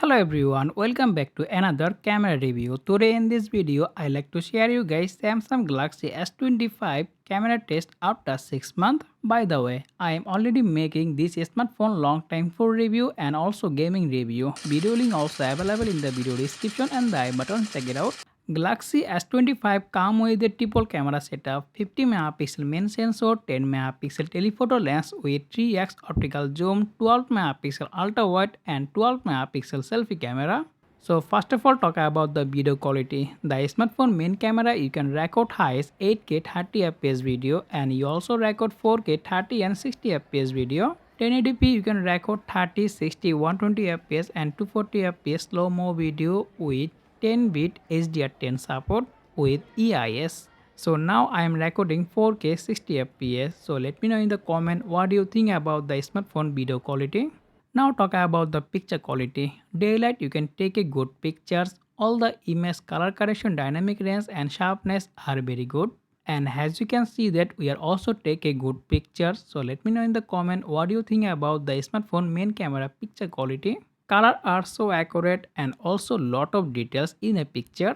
Hello everyone, welcome back to another camera review. Today in this video, I like to share you guys Samsung Galaxy S25 camera test after 6 months. By the way, I am already making this smartphone long time for review and also gaming review. Video link also available in the video description and the I button, check it out. Galaxy S25 come with a triple camera setup, 50 megapixel main sensor, 10 megapixel telephoto lens with 3x optical zoom, 12 megapixel ultra wide and 12 megapixel selfie camera. So first of all talk about the video quality. The smartphone main camera you can record highest 8K 30 fps video and you also record 4K 30 and 60 fps video. 1080p you can record 30, 60, 120 fps and 240 fps slow-mo video with 10-bit HDR10 support with EIS. So now I am recording 4K 60 fps. So let me know in the comment what do you think about the smartphone video quality. Now talk about the picture quality. Daylight you can take a good pictures. All the image color correction, dynamic range and sharpness are very good. And as you can see that we are also take a good pictures. So let me know in the comment what do you think about the smartphone main camera picture quality. Color are so accurate and also lot of details in a picture.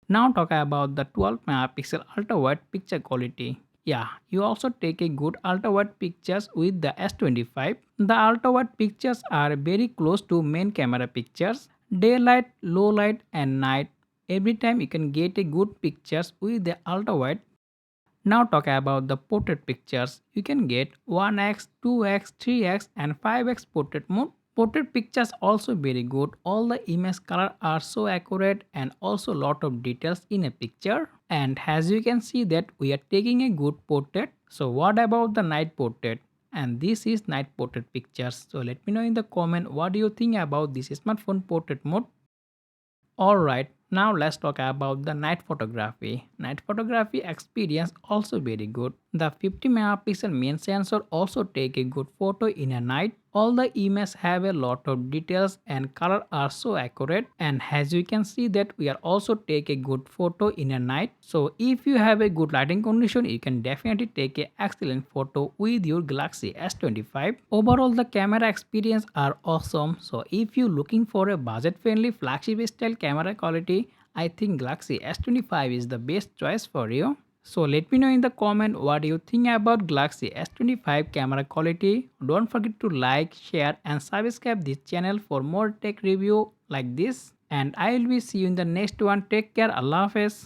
Now talk about the 12 megapixel ultra wide picture quality. Yeah, you also take a good ultra wide pictures with the S25. The ultra wide pictures are very close to main camera pictures. Daylight, low light and night. Every time you can get a good pictures with the ultra wide. Now talk about the portrait pictures. You can get 1x, 2x, 3x and 5x portrait mode. Portrait pictures also very good. All the image color are so accurate and also lot of details in a picture. And as you can see that we are taking a good portrait. So what about the night portrait? And this is night portrait pictures. So let me know in the comment what do you think about this smartphone portrait mode. Alright, now let's talk about the night photography. Night photography experience also very good. The 50 megapixel main sensor also take a good photo in a night. All the images have a lot of details and color are so accurate, and as you can see that we are also take a good photo in a night. So if you have a good lighting condition you can definitely take a excellent photo with your Galaxy S25. Overall the camera experience are awesome. So if you looking for a budget friendly flagship style camera quality, I think Galaxy S25 is the best choice for you. So let me know in the comment what you think about Galaxy S25 camera quality. Don't forget to like, share and subscribe this channel for more tech review like this. And I will be see you in the next one. Take care. Allah Hafiz.